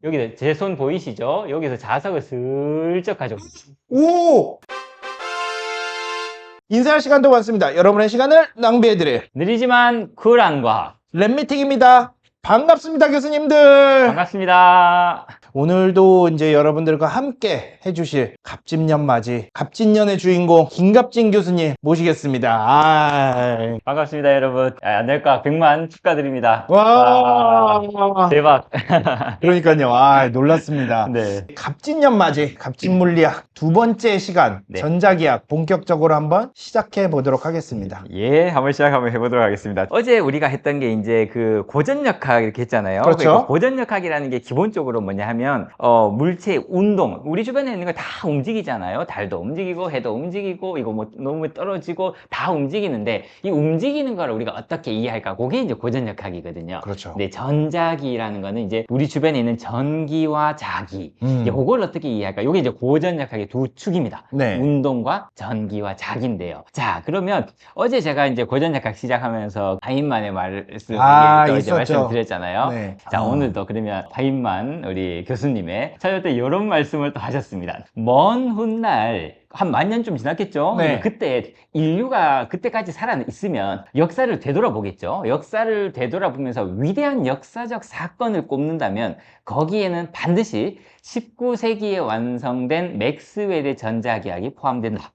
여기 제 손 보이시죠? 여기서 자석을 슬쩍 가져옵니다. 오! 인사할 시간도 많습니다. 여러분의 시간을 낭비해드릴 느리지만 쿨한 과학. 랩미팅입니다. 반갑습니다, 교수님들. 반갑습니다. 오늘도 이제 여러분들과 함께 해주실 갑진년 맞이, 갑진년의 주인공 김갑진 교수님 모시겠습니다. 반갑습니다, 여러분. 안될과 100만 축하드립니다. 와, 대박. 그러니까요. 놀랐습니다. 네. 갑진년 맞이, 갑진물리학 두 번째 시간 네. 전자기학 본격적으로 한번 시작해 보도록 하겠습니다. 예, 한번 시작하면 해보도록 하겠습니다. 어제 우리가 했던 게 이제 그 고전역학 이렇게 했잖아요. 그렇죠. 그러니까 고전역학이라는 게 기본적으로 뭐냐 하면 물체 운동, 우리 주변에 있는 거 다 움직이잖아요. 달도 움직이고 해도 움직이고 이거 뭐 너무 떨어지고 다 움직이는데 이 움직이는 걸 우리가 어떻게 이해할까? 그게 이제 고전역학이거든요. 그렇죠. 근데 전자기라는 거는 이제 우리 주변에 있는 전기와 자기, 이제 그걸 어떻게 이해할까? 이게 이제 고전역학의 두 축입니다. 네. 운동과 전기와 자기인데요. 자, 그러면 어제 제가 이제 고전역학 시작하면서 바인만의 말씀 이제 있었죠. 말씀드렸잖아요. 네. 자, 오늘도 그러면 바인만 우리 교수님의 찾을 때 이런 말씀을 또 하셨습니다. 먼 훗날 한 10,000년 좀 지났겠죠? 네. 그때 인류가 그때까지 살아 있으면 역사를 되돌아보겠죠? 역사를 되돌아보면서 위대한 역사적 사건을 꼽는다면 거기에는 반드시 19세기에 완성된 맥스웰의 전자기학이 포함된다.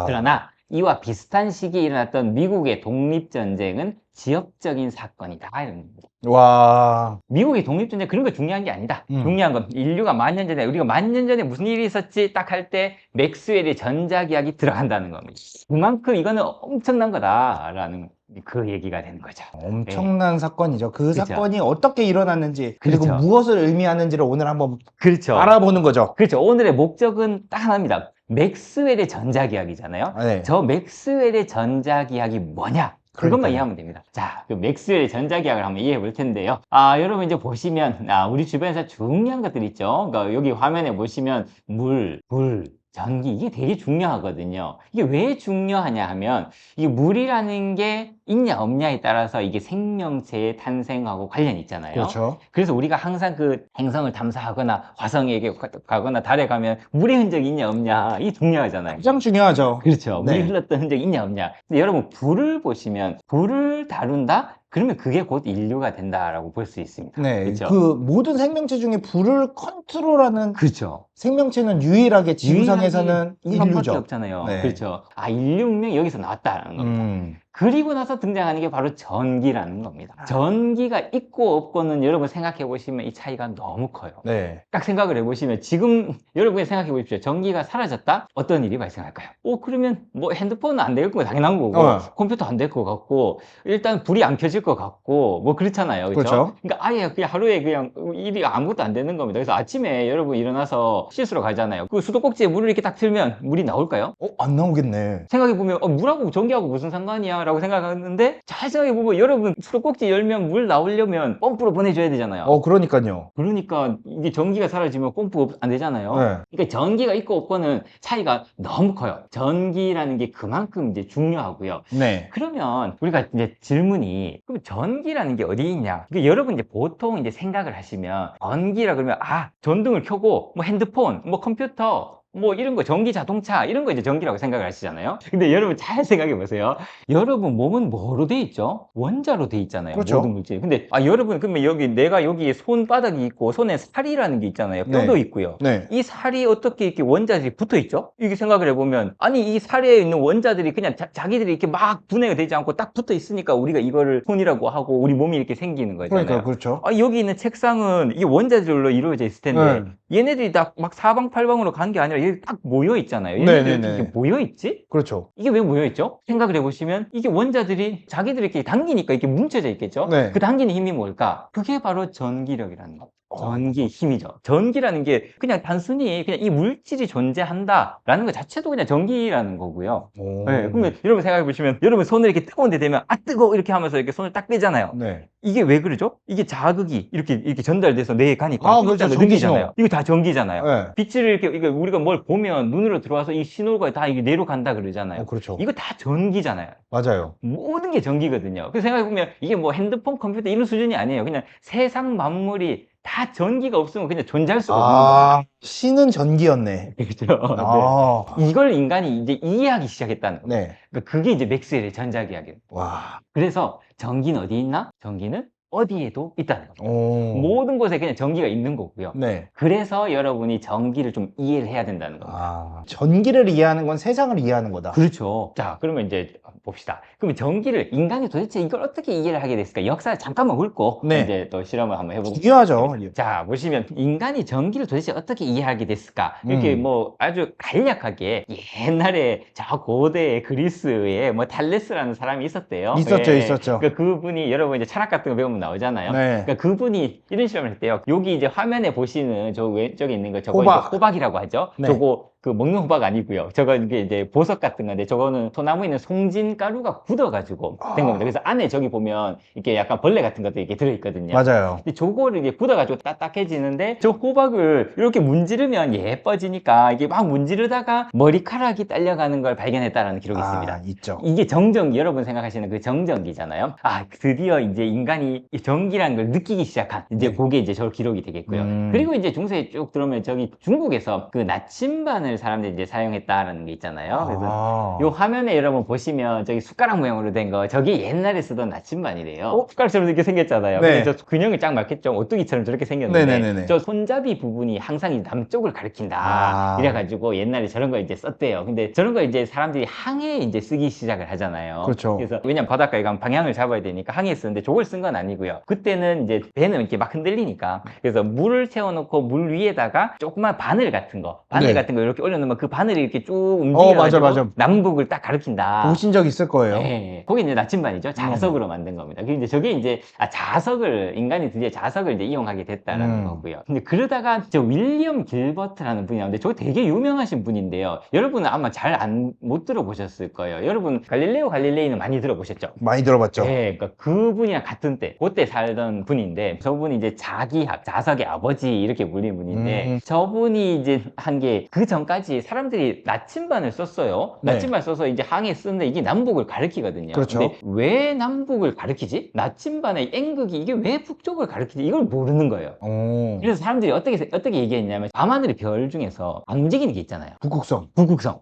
그러나 이와 비슷한 시기에 일어났던 미국의 독립전쟁은 지역적인 사건이다. 이런 겁니다. 와. 미국의 독립전쟁 그런 거 중요한 게 아니다. 중요한 건 인류가 10,000년 전에 우리가 10,000년 전에 무슨 일이 있었지 딱 할 때 맥스웰의 전자기학이 들어간다는 겁니다. 그만큼 이거는 엄청난 거다라는 그 얘기가 되는 거죠. 엄청난 사건이죠. 그 그렇죠. 사건이 어떻게 일어났는지 그리고 그렇죠. 무엇을 의미하는지를 오늘 한번 그렇죠. 알아보는 거죠. 그렇죠. 오늘의 목적은 딱 하나입니다. 맥스웰의 전자기학이잖아요. 네. 저 맥스웰의 전자기학이 뭐냐? 그것만 그러니까요. 이해하면 됩니다. 자, 그 맥스웰의 전자기학을 한번 이해해 볼 텐데요. 여러분 이제 보시면, 우리 주변에서 중요한 것들 있죠. 그러니까 여기 화면에 보시면 물, 불, 전기, 이게 되게 중요하거든요. 이게 왜 중요하냐 하면, 이 물이라는 게 있냐 없냐에 따라서 이게 생명체의 탄생하고 관련이 있잖아요. 그렇죠. 그래서 우리가 항상 그 행성을 탐사하거나 화성에 가거나 달에 가면 물의 흔적이 있냐 없냐, 이게 중요하잖아요. 가장 중요하죠. 그렇죠. 물이 네. 흘렀던 흔적이 있냐 없냐. 근데 여러분 불을 보시면 불을 다룬다? 그러면 그게 곧 인류가 된다라고 볼 수 있습니다. 네. 그렇죠. 그 모든 생명체 중에 불을 컨트롤하는 그렇죠. 생명체는 유일하게 지구상에서는 유일하게 인간밖에 인류죠. 없잖아요. 네. 그렇죠. 인류 문명이 여기서 나왔다는 겁니다. 그리고 나서 등장하는 게 바로 전기라는 겁니다. 전기가 있고 없고는 여러분 생각해 보시면 이 차이가 너무 커요. 네. 딱 생각을 해보시면 지금 여러분이 생각해 보십시오. 전기가 사라졌다? 어떤 일이 발생할까요? 그러면 뭐 핸드폰은 안 될 거 당연한 거고 컴퓨터 안 될 것 같고 일단 불이 안 켜질 것 같고 뭐 그렇잖아요. 그렇죠. 그러니까 아예 그냥 하루에 그냥 일이 아무것도 안 되는 겁니다. 그래서 아침에 여러분 일어나서 씻으러 가잖아요. 그 수도꼭지에 물을 이렇게 딱 틀면 물이 나올까요? 안 나오겠네. 생각해보면 물하고 전기하고 무슨 상관이야 라고 생각하는데 잘 생각해보면 여러분 수도꼭지 열면 물 나오려면 펌프로 보내줘야 되잖아요. 그러니까요. 그러니까 이게 전기가 사라지면 펌프 안 되잖아요. 네. 그러니까 전기가 있고 없고는 차이가 너무 커요. 전기라는 게 그만큼 이제 중요하고요. 네. 그러면 우리가 이제 질문이 그럼 전기라는 게 어디 있냐? 그러니까 여러분 이제 보통 이제 생각을 하시면 전기라 그러면 전등을 켜고 뭐 핸드폰, 뭐 컴퓨터 뭐 이런 거 전기 자동차 이런 거 이제 전기라고 생각을 하시잖아요. 근데 여러분 잘 생각해 보세요. 여러분 몸은 뭐로 돼 있죠? 원자로 돼 있잖아요. 그렇죠. 모든 물질. 근데 여러분 그러면 내가 여기 손바닥이 있고 손에 살이라는 게 있잖아요. 뼈도 네. 있고요. 네. 이 살이 어떻게 이렇게 원자들이 붙어 있죠? 이게 생각을 해보면 이 살에 있는 원자들이 그냥 자기들이 이렇게 막 분해가 되지 않고 딱 붙어 있으니까 우리가 이거를 손이라고 하고 우리 몸이 이렇게 생기는 거잖아요. 그러니까 그렇죠. 여기 있는 책상은 이게 원자들로 이루어져 있을 텐데 얘네들이 다 막 사방팔방으로 간 게 아니라 여기 딱 모여 있잖아요. 얘네들이 네네네. 이렇게 모여 있지? 그렇죠. 이게 왜 모여 있죠? 생각을 해보시면 이게 원자들이 자기들이 이렇게 당기니까 이렇게 뭉쳐져 있겠죠? 네. 그 당기는 힘이 뭘까? 그게 바로 전기력이라는 거. 전기의 힘이죠. 전기라는 게 그냥 단순히 그냥 이 물질이 존재한다라는 것 자체도 그냥 전기라는 거고요. 네, 그러면 여러분 생각해 보시면 여러분 손을 이렇게 뜨거운 데 대면 뜨거워 이렇게 하면서 이렇게 손을 딱 떼잖아요. 네. 이게 왜 그러죠? 이게 자극이 이렇게 전달돼서 뇌에 가니까 그렇죠. 느끼잖아요. 이거 다 전기잖아요. 네. 빛을 이렇게 우리가 뭘 보면 눈으로 들어와서 이 신호가 다 이게 뇌로 간다 그러잖아요. 그렇죠. 이거 다 전기잖아요. 맞아요. 모든 게 전기거든요. 그래서 생각해보면 이게 뭐 핸드폰, 컴퓨터 이런 수준이 아니에요. 그냥 세상 만물이 다 전기가 없으면 그냥 존재할 수가 없는 겁니다. 아, 신은 전기였네. 그렇죠. 아, 네. 이걸 인간이 이제 이해하기 시작했다는 겁니다. 네. 그러니까 그게 이제 맥스웰의 전자기하게. 와, 그래서 전기는 어디 있나? 전기는 어디에도 있다는 겁니다. 오, 모든 곳에 그냥 전기가 있는 거고요. 네. 그래서 여러분이 전기를 좀 이해를 해야 된다는 겁니다. 아, 전기를 이해하는 건 세상을 이해하는 거다. 그렇죠. 자, 그러면 이제 봅시다. 그러면 전기를 인간이 도대체 이걸 어떻게 이해를 하게 됐을까? 역사를 잠깐만 훑고 네. 이제 또 실험을 한번 해보고. 중요하죠. 자, 보시면 인간이 전기를 도대체 어떻게 이해하게 됐을까? 이렇게 뭐 아주 간략하게 옛날에 저 고대 그리스에 뭐 탈레스라는 사람이 있었대요. 있었죠, 예. 있었죠. 그러니까 그분이 여러분 이제 철학 같은 거 배우면 나오잖아요. 네. 그러니까 그분이 이런 실험을 했대요. 여기 이제 화면에 보시는 저 왼쪽에 있는 거 저거 호박. 이제 호박이라고 하죠. 네. 저거 그 먹는 호박 아니고요. 저거 이제 보석 같은 건데 저거는 소나무에 있는 송진 가루가 굳어가지고 된 겁니다. 그래서 안에 저기 보면 이렇게 약간 벌레 같은 것도 이렇게 들어있거든요. 맞아요. 근데 저거를 이게 굳어가지고 딱딱해지는데 저 호박을 이렇게 문지르면 예뻐지니까 이게 막 문지르다가 머리카락이 딸려가는 걸 발견했다라는 기록이 있습니다. 있죠. 이게 정전기, 여러분 생각하시는 그 정전기잖아요. 아, 드디어 이제 인간이 이 전기라는 걸 느끼기 시작한 이제 네. 그게 이제 저 기록이 되겠고요. 그리고 이제 중세에 쭉 들어오면 저기 중국에서 그 나침반을 사람들이 이제 사용했다라는 게 있잖아요. 그래서 요 화면에 여러분 보시면 저기 숟가락 모양으로 된 거 저게 옛날에 쓰던 나침반이래요. 숟가락처럼 이렇게 생겼잖아요. 네. 근데 저 균형이 쫙 맞겠죠. 오뚜기처럼 저렇게 생겼는데 네네네네. 저 손잡이 부분이 항상 이 남쪽을 가리킨다. 아. 이래가지고 옛날에 저런 거 이제 썼대요. 근데 저런 거 이제 사람들이 항해에 이제 쓰기 시작을 하잖아요. 그렇죠. 그래서 왜냐면 바닷가에 가면 방향을 잡아야 되니까 항해에 쓰는데 저걸 쓴 건 아니고요. 그때는 이제 배는 이렇게 막 흔들리니까 그래서 물을 채워놓고 물 위에다가 조그만 바늘 같은 거 네. 이렇게 올려놓으면 그 바늘이 이렇게 쭉 움직여가지고 맞아. 남북을 딱 가리킨다. 보신 적 있을 거예요. 네. 그게 이제 나침반이죠. 자석으로 만든 겁니다. 근데 이제 저게 이제 자석을 인간이 드디어 자석을 이제 이용하게 됐다라는 거고요. 근데 그러다가 저 윌리엄 길버트라는 분이 나오는데 저거 되게 유명하신 분인데요. 여러분은 아마 잘 못 들어보셨을 거예요. 여러분 갈릴레오 갈릴레이는 많이 들어보셨죠? 많이 들어봤죠. 네, 그러니까 그분이랑 같은 때, 그때 살던 분인데, 저분이 이제 자기학, 자석의 아버지 이렇게 불린 분인데, 저분이 이제 한 게 그 전까지 사람들이 나침반을 썼어요. 네. 나침반 써서 이제 항해 쓰는데 이게 남북을 가리키거든요. 그렇죠. 근데 왜 남북을 가리키지? 나침반의 N극이 이게 왜 북쪽을 가리키지? 이걸 모르는 거예요. 오. 그래서 사람들이 어떻게 얘기했냐면, 밤하늘의 별 중에서 안 움직이는 게 있잖아요. 북극성.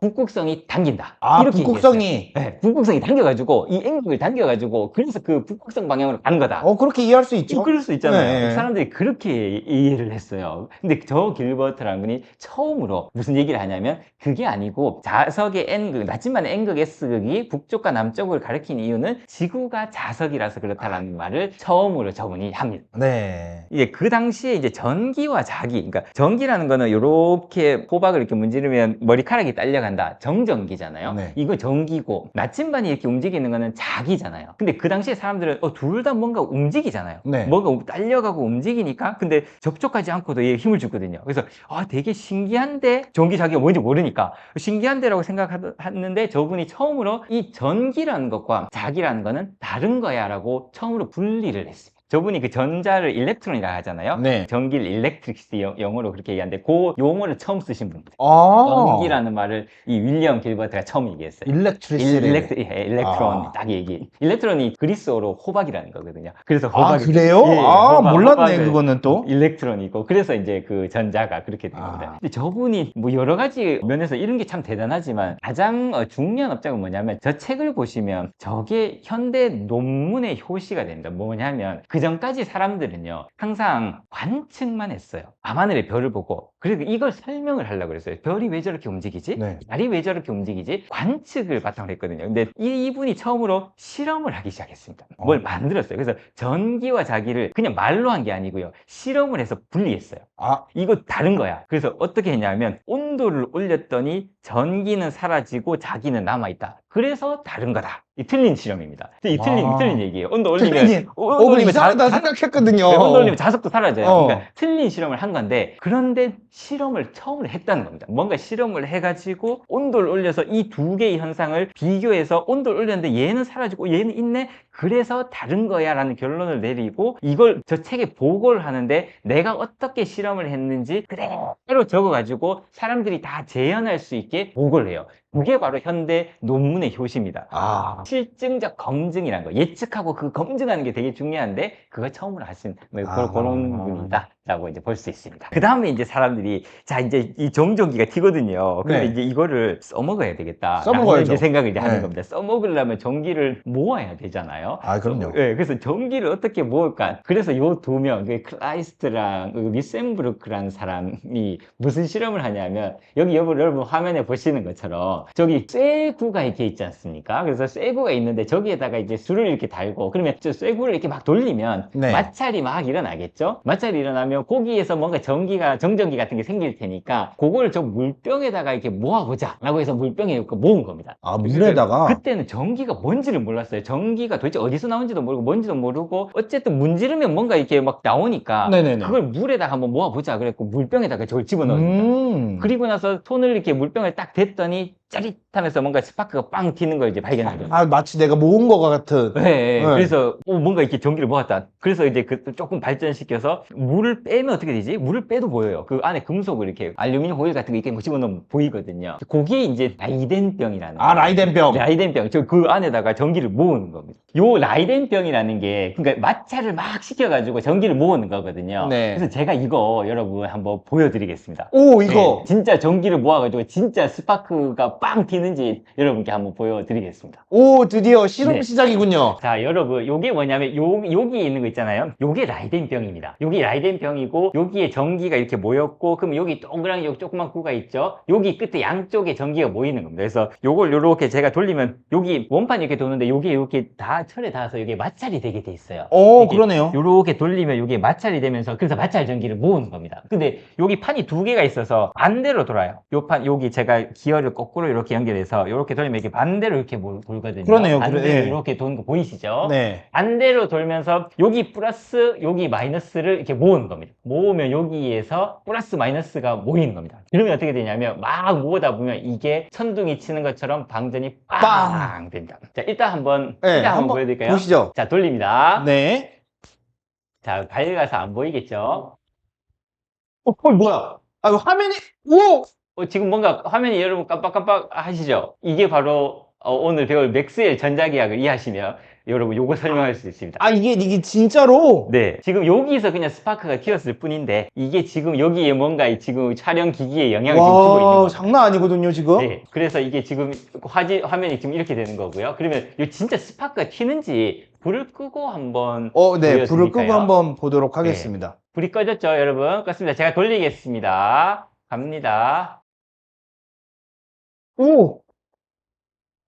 북극성이 당긴다. 아, 이렇게 북극성이. 네, 북극성이 당겨가지고 이 N극을 당겨가지고 그래서 그 북극성 방향으로 가는 거다. 그렇게 이해할 수 있죠. 그럴 수 있잖아요. 네. 사람들이 그렇게 이해를 했어요. 근데 저 길버트라는 분이 처음으로 무슨 얘기를 하냐면 그게 아니고 자석의 N극, 나침반의 N극, S극이 북쪽과 남쪽을 가리키는 이유는 지구가 자석이라서 그렇다라는 말을 처음으로 저분이 합니다. 네. 이제 그 당시에 이제 전기와 자기, 그러니까 전기라는 거는 이렇게 호박을 이렇게 문지르면 머리카락이 딸려간다. 정전기잖아요. 네. 이거 전기고 나침반이 이렇게 움직이는 거는 자기잖아요. 근데 그 당시에 사람들은 둘 다 뭔가 움직이잖아요. 네. 뭔가 딸려가고 움직이니까 근데 접촉하지 않고도 얘 힘을 주거든요. 그래서 되게 신기한데 전기 자기가 뭔지 모르니까 신기한데라고 생각했는데 저분이 처음으로 이 전기라는 것과 자기라는 거는 다른 거야라고 처음으로 분리를 했어요. 저분이 그 전자를 일렉트론이라 하잖아요. 네. 전기를 일렉트릭시티 영어로 그렇게 얘기하는데 그 용어를 처음 쓰신 분들. 아. 전기라는 말을 이 윌리엄 길버트가 처음 얘기했어요. 일렉트리시티. 일렉트론 딱 얘기. 일렉트론이 그리스어로 호박이라는 거거든요. 그래서 아, 호박이 그래요? 예, 몰랐네, 호박을 그거는 또. 일렉트론이고 그래서 이제 그 전자가 그렇게 된 겁니다. 아. 근데 저분이 뭐 여러 가지 면에서 이런 게 참 대단하지만 가장 중요한 업적은 뭐냐면 저 책을 보시면 저게 현대 논문의 효시가 됩니다. 뭐냐면 그 전까지 사람들은요 항상 관측만 했어요. 밤하늘의 별을 보고 그리고 이걸 설명을 하려고 그랬어요. 별이 왜 저렇게 움직이지? 네. 달이 왜 저렇게 움직이지? 관측을 바탕으로 했거든요. 근데 이분이 처음으로 실험을 하기 시작했습니다. 뭘 만들었어요. 그래서 전기와 자기를 그냥 말로 한 게 아니고요. 실험을 해서 분리했어요. 아, 이거 다른 거야. 그래서 어떻게 했냐면 온도를 올렸더니 전기는 사라지고 자기는 남아있다. 그래서 다른 거다. 이 틀린 실험입니다. 이 틀린 얘기예요. 온도 올리면 이상하다 생각했거든요. 네, 온도 올리면 자석도 사라져요. 어. 그러니까 틀린 실험을 한 건데 그런데 실험을 처음으로 했다는 겁니다. 뭔가 실험을 해가지고 온도를 올려서 이 두 개의 현상을 비교해서 온도를 올렸는데 얘는 사라지고 얘는 있네. 그래서 다른 거야 라는 결론을 내리고 이걸 저 책에 보고를 하는데 내가 어떻게 실험을 했는지 그대로 적어가지고 사람들이 다 재현할 수 있게 보고를 해요. 그게 바로 현대 논문의 효시입니다. 아, 실증적 검증이라는 거, 예측하고 그 검증하는 게 되게 중요한데 그걸 처음으로 하신 뭐 아. 그런 분이다라고 이제 볼 수 있습니다. 그 다음에 이제 사람들이 자 이제 이 정전기가 튀거든요. 그런데 네. 이제 이거를 써먹어야 되겠다. 써먹어야죠. 이제 생각을 이제 하는 네. 겁니다. 써먹으려면 전기를 모아야 되잖아요. 아, 그럼요. 네, 그래서 전기를 어떻게 모을까? 그래서 요 두 명, 그 클라이스트랑 그 미센브루크라는 사람이 무슨 실험을 하냐면 여러분 화면에 보시는 것처럼 저기 쇠구가 이렇게 있지 않습니까? 그래서 쇠구가 있는데 저기에다가 이제 줄을 이렇게 달고 그러면 저 쇠구를 이렇게 막 돌리면 네. 마찰이 막 일어나겠죠? 마찰이 일어나면 거기에서 뭔가 정전기 같은 게 생길 테니까 그걸 저 물병에다가 이렇게 모아보자 라고 해서 물병에 이렇게 모은 겁니다. 아, 물에다가? 그때는 전기가 뭔지를 몰랐어요. 전기가 도대체 어디서 나온지도 모르고 뭔지도 모르고 어쨌든 문지르면 뭔가 이렇게 막 나오니까 네네네. 그걸 물에다가 한번 모아보자 그랬고 물병에다가 저걸 집어넣었습니다. 그리고 나서 손을 이렇게 물병을 딱 댔더니 짜릿하면서 뭔가 스파크가 빵 튀는 걸 이제 발견한 거예요. 아, 마치 내가 모은 것 같은. 네, 네. 그래서 뭔가 이렇게 전기를 모았다. 그래서 이제 그 조금 발전시켜서 물을 빼면 어떻게 되지? 물을 빼도 보여요. 그 안에 금속을 이렇게 알루미늄 호일 같은 거 이렇게 뭐 집어넣으면 보이거든요. 그게 이제 라이덴병이라는 아, 라이덴병. 라이덴병. 저 그 안에다가 전기를 모으는 겁니다. 요 라이덴병이라는 게 그러니까 마찰을 막 시켜가지고 전기를 모으는 거거든요. 네. 그래서 제가 이거 여러분 한번 보여드리겠습니다. 오, 이거. 네, 진짜 전기를 모아가지고 진짜 스파크가 빵 튀는지 여러분께 한번 보여드리겠습니다. 오, 드디어 실험 네. 시작이군요. 자, 여러분, 요게 뭐냐면, 여기 있는 거 있잖아요. 요게 라이덴병입니다. 여기 라이덴병이고, 여기에 전기가 이렇게 모였고, 그럼 여기 동그란 여기 조그만 구가 있죠? 여기 끝에 양쪽에 전기가 모이는 겁니다. 그래서 요걸 요렇게 제가 돌리면, 여기 원판이 이렇게 도는데, 요게 이렇게 다 철에 닿아서 이게 마찰이 되게 돼 있어요. 오, 이게 그러네요. 요렇게 돌리면 요게 마찰이 되면서, 그래서 마찰 전기를 모으는 겁니다. 근데 여기 판이 두 개가 있어서 반대로 돌아요. 요 판, 여기 제가 기어를 거꾸로 이렇게 연결해서, 요렇게 돌리면 이렇게 반대로 이렇게 돌거든요. 그러네요. 반대로 예. 이렇게 도는 거 보이시죠? 네. 반대로 돌면서 여기 플러스 여기 마이너스를 이렇게 모으는 겁니다. 모으면 여기에서 플러스 마이너스가 모이는 겁니다. 그러면 어떻게 되냐면 막 모으다 보면 이게 천둥이 치는 것처럼 방전이 빵 됩니다. 자, 일단 한번 네, 일단 한번 한번 보여드릴까요? 보시죠. 자, 돌립니다. 네. 자, 밝아서 안 보이겠죠? 뭐야? 아, 화면이, 오! 지금 뭔가 화면이 여러분 깜빡깜빡 하시죠? 이게 바로 오늘 배울 맥스웰 전자기학을 이해하시면 여러분 요거 설명할 수 있습니다. 아, 이게 진짜로? 네. 지금 여기서 그냥 스파크가 튀었을 뿐인데, 이게 지금 여기에 뭔가 지금 촬영 기기에 영향을 지금 주고 있는 와, 거예요. 장난 아니거든요, 지금? 네. 그래서 이게 지금 화면이 지금 이렇게 되는 거고요. 그러면 이 진짜 스파크가 튀는지 불을 끄고 한번 네, 불을 끄고 보여드릴까요? 한번 보도록 하겠습니다. 불이 꺼졌죠, 여러분? 껐습니다. 제가 돌리겠습니다. 갑니다. 오!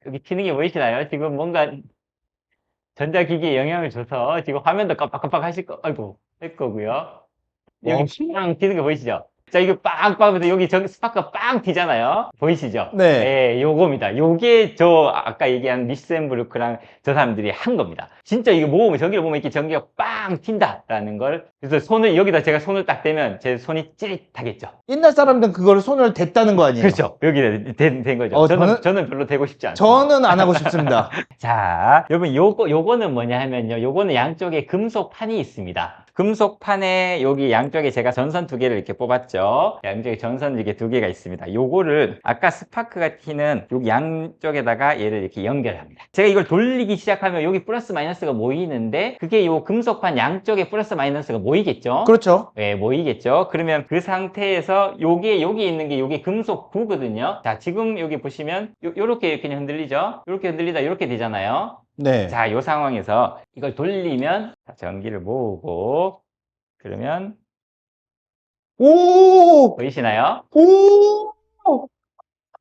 여기 튀는 게 보이시나요? 지금 뭔가 전자기기에 영향을 줘서 지금 화면도 깜빡깜빡 할 거고요. 여기 빵 튀는 거 보이시죠? 자, 이거 빵 하면서 여기 저기 스파크가 빵 튀잖아요. 보이시죠? 네. 요겁니다. 요게 저 아까 얘기한 미센브루크랑 저 사람들이 한 겁니다. 진짜 이거 모으면 전기를 보면 이렇게 전기가 빵 튄다라는 걸. 그래서 손을 여기다 제가 손을 딱 대면 제 손이 찌릿하겠죠. 옛날 사람들은 그거를 손을 댔다는 거 아니에요? 그렇죠. 여기 된 거죠. 저는 별로 대고 싶지 않습니다. 저는 안 하고 싶습니다. 자, 여러분 요거는 뭐냐 하면요. 요거는 양쪽에 금속판이 있습니다. 금속판에 여기 양쪽에 제가 전선 두 개를 이렇게 뽑았죠. 양쪽에 전선 이렇게 두 개가 있습니다. 요거를 아까 스파크가 튀는 여기 양쪽에다가 얘를 이렇게 연결합니다. 제가 이걸 돌리기 시작하면 여기 플러스 마이너스가 모이는데 그게 요 금속판 양쪽에 플러스 마이너스가 모이겠죠. 그렇죠. 네, 모이겠죠. 그러면 그 상태에서 여기 있는 게 요게 금속 구거든요. 자, 지금 여기 보시면 요렇게 그냥 흔들리죠. 요렇게 흔들리다 이렇게 되잖아요. 네. 자, 요 상황에서 이걸 돌리면 전기를 모으고 그러면 오! 보이시나요? 오!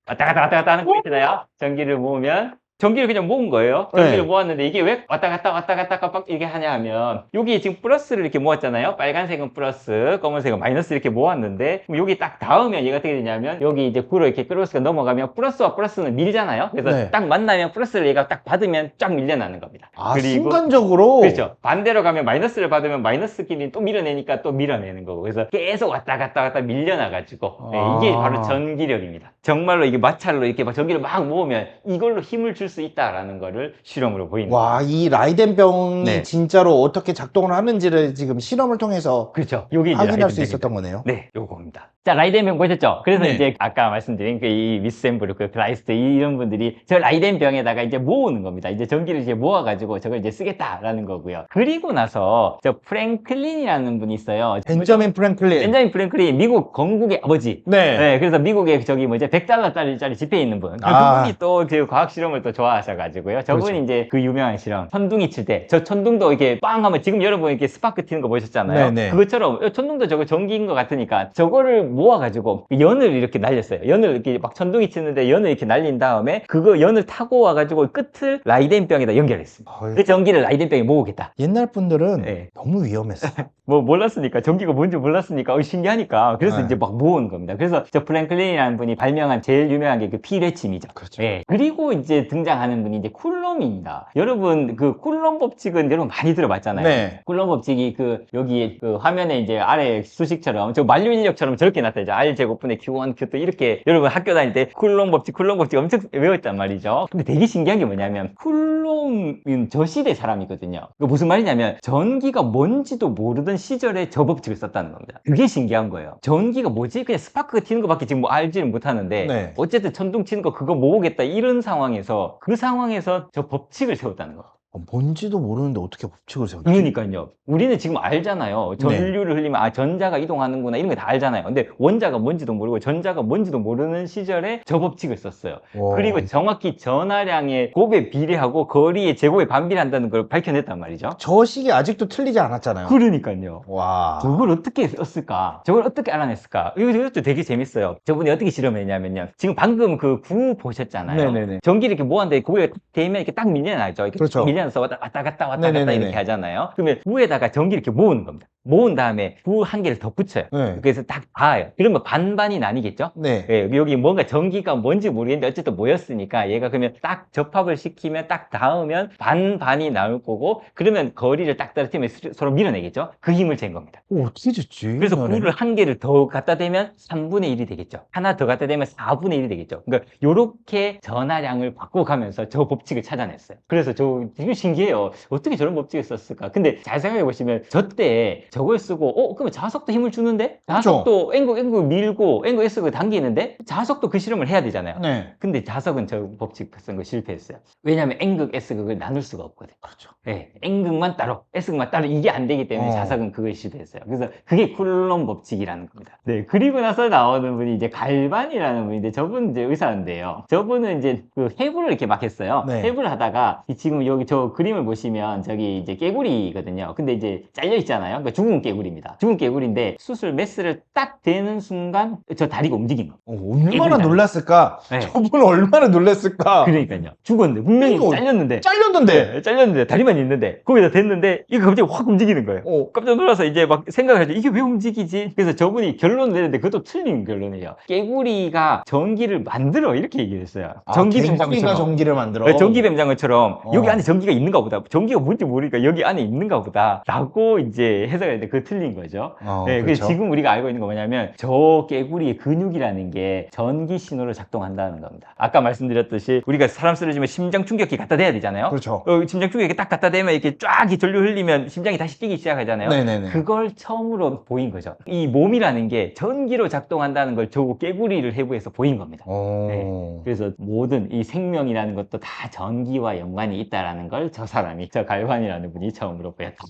왔다 갔다 하는 거 보이시나요? 전기를 모으면 전기를 그냥 모은 거예요. 전기를 네. 모았는데 이게 왜 왔다 갔다 깜빡 이렇게 하냐 하면 여기 지금 플러스를 이렇게 모았잖아요. 빨간색은 플러스, 검은색은 마이너스 이렇게 모았는데 그럼 여기 딱 닿으면 얘가 어떻게 되냐면 여기 이제 구로 이렇게 끌어스가 넘어가면 플러스와 플러스는 밀잖아요. 그래서 네. 딱 만나면 플러스를 얘가 딱 받으면 쫙 밀려나는 겁니다. 아, 그리고 순간적으로? 그렇죠. 반대로 가면 마이너스를 받으면 마이너스끼리 또 밀어내니까 또 밀어내는 거고. 그래서 계속 왔다 갔다 밀려나가지고. 네, 이게 바로 전기력입니다. 정말로 이게 마찰로 이렇게 막 전기를 막 모으면 이걸로 힘을 줄 수 있다라는 거를 실험으로 보이는 거예요. 와, 이 라이덴병이 네. 진짜로 어떻게 작동을 하는지를 지금 실험을 통해서 그렇죠. 여기 이제 확인할 수 라이덴병입니다. 있었던 거네요. 네, 요겁니다. 자, 라이덴병 보셨죠? 그래서 네. 이제 아까 말씀드린 그 이 미스앰브르, 그 클라이스트 이런 분들이 저 라이덴병에다가 이제 모으는 겁니다. 이제 전기를 이제 모아가지고 저걸 이제 쓰겠다라는 거고요. 그리고 나서 저 프랭클린이라는 분이 있어요. 벤자민 프랭클린. 벤자민 프랭클린, 미국 건국의 아버지. 네. 네, 그래서 미국에 저기 뭐지, 100달러짜리 지폐에 있는 분. 아. 그분이 또 그 과학 실험을 또 좋아하셔가지고요. 저분이 그렇죠. 이제 그 유명한 실험, 천둥이 칠 때, 저 천둥도 이렇게 빵 하면 지금 여러분 이렇게 스파크 튀는 거 보셨잖아요. 네네. 그것처럼 천둥도 저거 전기인 것 같으니까 저거를 모아가지고 연을 이렇게 날렸어요. 연을 이렇게 막 천둥이 치는데 연을 이렇게 날린 다음에 그거 연을 타고 와가지고 끝을 라이덴병에다 연결했습니다. 어이. 그 전기를 라이덴병에 모으겠다. 옛날 분들은 네. 너무 위험했어. 뭐 몰랐으니까, 전기가 뭔지 몰랐으니까 신기하니까 그래서 네. 이제 막 모으는 겁니다. 그래서 저 프랭클린이라는 분이 발명한 제일 유명한 게 그 피뢰침이죠. 그렇죠. 예. 그리고 이제 등장하는 분이 이제 쿨롬입니다. 여러분 그 쿨롬 법칙은 여러분 많이 들어봤잖아요. 네. 쿨롬 법칙이 그 여기 그 화면에 이제 아래 수식처럼 저 만류 인력처럼 저렇게 나타나죠. R 제곱분의 Q1 Q2 이렇게 여러분 학교 다닐 때 쿨롬 법칙 엄청 외웠단 말이죠. 근데 되게 신기한 게 뭐냐면 쿨롬은 저 시대 사람이거든요. 그 무슨 말이냐면 전기가 뭔지도 모르던 시절에 저 법칙을 썼다는 겁니다. 그게 신기한 거예요. 전기가 뭐지? 그냥 스파크가 튀는 것밖에 지금 뭐 알지는 못하는데 네. 어쨌든 천둥 치는 거 그거 모으겠다 이런 상황에서 그 상황에서 저 법칙을 세웠다는 거. 뭔지도 모르는데 어떻게 법칙을 세웠지? 그러니까요. 우리는 지금 알잖아요. 전류를 흘리면 전자가 이동하는구나 이런 거 다 알잖아요. 근데 원자가 뭔지도 모르고 전자가 뭔지도 모르는 시절에 저 법칙을 썼어요. 와. 그리고 정확히 전하량의 곱에 비례하고 거리의 제곱에 반비례한다는 걸 밝혀냈단 말이죠. 저 식이 아직도 틀리지 않았잖아요. 그러니까요. 와. 저걸 어떻게 썼을까? 저걸 어떻게 알아냈을까? 이것도 되게 재밌어요. 저분이 어떻게 실험했냐면요. 지금 방금 그 구 보셨잖아요. 네네네. 전기를 이렇게 모았는데 구에 대면 이렇게 딱 밀려나죠. 이렇게 그렇죠. 밀려나서 왔다 갔다 네네네네. 이렇게 하잖아요. 그러면 구에다가 전기를 이렇게 모으는 겁니다. 모은 다음에 구 한 개를 더 붙여요. 네. 그래서 딱 닿아요. 그러면 반반이 나뉘겠죠? 네. 예, 여기 뭔가 전기가 뭔지 모르겠는데 어쨌든 모였으니까 얘가 그러면 딱 접합을 시키면 딱 닿으면 반반이 나올 거고 그러면 거리를 딱 떨어뜨리면 서로 밀어내겠죠? 그 힘을 잰 겁니다. 어떻게 됐지? 그래서 이거는? 구를 한 개를 더 갖다 대면 3분의 1이 되겠죠. 하나 더 갖다 대면 4분의 1이 되겠죠. 그러니까 요렇게 전하량을 바꿔가면서 저 법칙을 찾아냈어요. 그래서 저 되게 신기해요. 어떻게 저런 법칙을 썼을까? 근데 잘 생각해 보시면 저 때 저걸 쓰고 그러면 자석도 힘을 주는데? 자석도 N극 밀고 N극 S극 당기는데? 자석도 그 실험을 해야 되잖아요. 네. 근데 자석은 저 법칙 쓴 거 실패했어요. 왜냐하면 N극, S극을 나눌 수가 없거든요. 그렇죠. 네, N극만 따로, S극만 따로 이게 안 되기 때문에 어. 자석은 그걸 실패했어요. 그래서 그게 쿨롬 법칙이라는 겁니다. 네, 그리고 나서 나오는 분이 이제 갈반이라는 분인데 저분은 이제 의사인데요. 저분은 이제 그 해부를 이렇게 막 했어요. 네. 해부를 하다가 지금 여기 저 그림을 보시면 저기 이제 깨구리거든요. 근데 이제 잘려 있잖아요. 그러니까 죽은 깨구리입니다. 죽은 깨구리인데 수술 메스를 딱 대는 순간 저 다리가 움직인 거. 얼마나 깨구리다. 놀랐을까? 네. 저분 얼마나 놀랐을까? 그러니까요. 죽었는데 분명히 이거 잘렸는데. 잘렸는데. 네, 잘렸는데 다리만 있는데 거기다 댔는데 이거 갑자기 확 움직이는 거예요. 깜짝 놀라서 이제 막 생각을 하죠. 이게 왜 움직이지? 그래서 저분이 결론을 내는데 그것도 틀린 결론이에요. 깨구리가 전기를 만들어 이렇게 얘기했어요. 전기가 전기뱀장어처럼. 전기를 만들어. 네, 전기뱀장어처럼 어. 여기 안에 전기가 있는가 보다. 전기가 뭔지 모르니까 여기 안에 있는가 보다. 라고 이제 해석을 했는데 그거 틀린 거죠. 네, 그렇죠. 지금 우리가 알고 있는 거 뭐냐면 저 깨구리의 근육이라는 게 전기 신호를 작동한다는 겁니다. 아까 말씀드렸듯이 우리가 사람 쓰러지면 심장 충격기 갖다 대야 되잖아요. 그렇죠. 심장 충격기 딱 갖다 대면 이렇게 쫙 전류 흘리면 심장이 다시 뛰기 시작하잖아요. 네네네. 그걸 처음으로 보인 거죠. 이 몸이라는 게 전기로 작동한다는 걸 저 깨구리를 해부해서 보인 겁니다. 네. 그래서 모든 이 생명이라는 것도 다 전기와 연관이 있다라는 걸 저 사람이, 저 갈반이라는 분이 처음으로 보였다.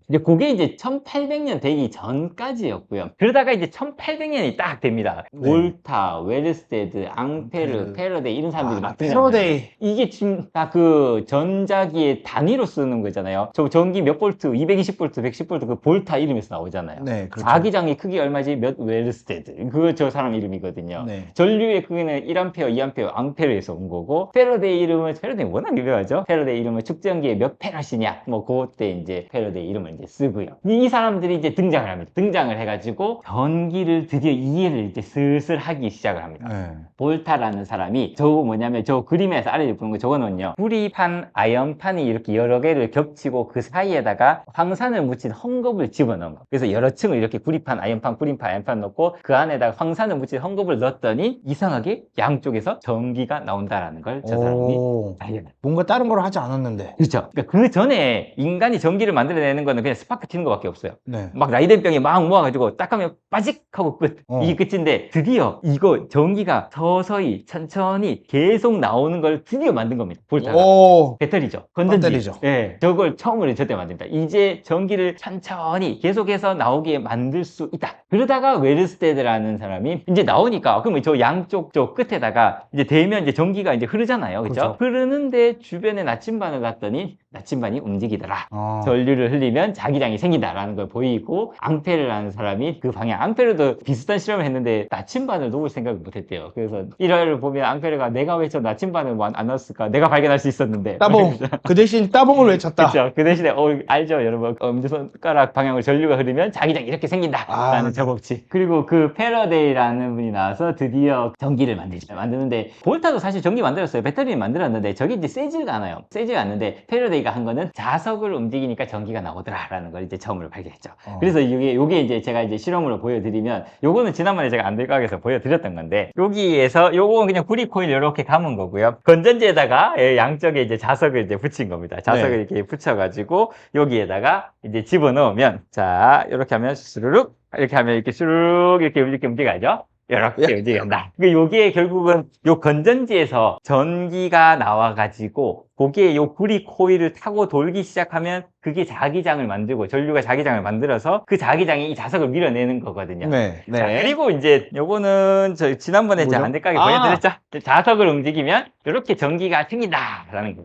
이제 그게 이제 1800년 되기 전까지였고요. 그러다가 이제 1800년이 딱 됩니다. 네. 볼타, 웨르스테드, 앙페르, 페러데이 이런 사람들이 막 페러데이. 이게 지금 다 그 전자기의 단위로 쓰는 거잖아요. 저 전기 몇 볼트, 220볼트, 110볼트 그 볼타 이름에서 나오잖아요. 네, 그렇죠. 자기장의 크기 얼마지? 몇 웨르스테드. 그거 저 사람 이름이거든요. 네. 전류의 크기는 1A, 2A, 앙페르에서 온 거고 페러데이 이름은 페러데이 워낙 유명하죠. 페러데이 이름은 축전기의 몇 페럿이냐. 뭐 그때 이제 페러데이 이름을 이제 쓰고요. 이 사람들이 이제 등장을 합니다. 등장을 해가지고 전기를 드디어 이해를 이제 슬슬 하기 시작을 합니다. 네. 볼타라는 사람이 저거 뭐냐면 저 그림에서 아래에 보는 거 저거는요. 구리판, 아연판이 이렇게 여러 개를 겹치고 그 사이에다가 황산을 묻힌 헝겊을 집어넣은 거. 그래서 여러 층을 이렇게 구리판, 아연판, 구리판, 아연판 넣고 그 안에다가 황산을 묻힌 헝겊을 넣었더니 이상하게 양쪽에서 전기가 나온다라는 걸 저 사람이 발견했어요. 뭔가 다른 걸 하지 않았는데. 그렇죠. 그러니까 그 전에 인간이 전기를 만들어내는 거는 그냥 스파크 튀는 것밖에 없어요. 네. 막 라이덴병에 막 모아가지고 딱 하면 빠직 하고 끝. 이게 끝인데 드디어 이거 전기가 서서히 천천히 계속 나오는 걸 드디어 만든 겁니다. 볼타가. 오. 배터리죠. 건전지. 배터리죠. 예. 저걸 처음으로 저때 만듭니다. 이제 전기를 천천히 계속해서 나오게 만들 수 있다. 그러다가 웨르스테드라는 사람이 이제 나오니까 그러면 저 양쪽 저 끝에다가 이제 대면 이제 전기가 이제 흐르잖아요. 그죠? 그렇죠. 흐르는데 주변에 나침반을 놨더니 나침반이 움직이더라. 아. 전류를 흘리면 자기장이 생긴다라는 걸 보이고 앙페르라는 사람이 그 방향 앙페르도 비슷한 실험을 했는데 나침반을 놓을 생각을 못했대요. 그래서 일화를 보면 앙페르가 내가 왜 저 나침반을 안 놨을까? 내가 발견할 수 있었는데 따봉. 그 대신 따봉을 외쳤다. 그렇죠. 그 대신에 알죠 여러분 엄지손가락 방향으로 전류가 흐르면 자기장이 이렇게 생긴다라는 저 법칙. 그리고 그 패러데이라는 분이 나와서 드디어 전기를 만드는데 볼타도 사실 전기 만들었어요. 배터리는 만들었는데 저게 이제 세지가 않아요. 세지가 않는데 패러데이가 한 거는 자석을 움직이니까 전기가 나오더라라는 걸 이제 처음으로 발견했죠. 그래서 요게 이제 제가 이제 실험으로 보여드리면 요거는 지난번에 제가 안들각에서 보여드렸던 건데 여기에서 요거는 그냥 구리 코일 이렇게 감은 거고요. 건전지에다가 양쪽에 이제 자석을 이제 붙인 겁니다. 자석을 네. 이렇게 붙여가지고 여기에다가 이제 집어넣으면 자 이렇게 하면 스르륵 이렇게 하면 이렇게 스르륵 이렇게 움직여야죠. 이렇게 움직인다. 요게 결국은 요 건전지에서 전기가 나와가지고 거기에 요 구리 코일을 타고 돌기 시작하면 그게 자기장을 만들고 전류가 자기장을 만들어서 그 자기장이 이 자석을 밀어내는 거거든요. 네. 네. 자, 그리고 이제 요거는 저 지난번에 뭐죠? 제가 안될까게 보여드렸죠. 자석을 움직이면 이렇게 전기가 생긴다라는 거.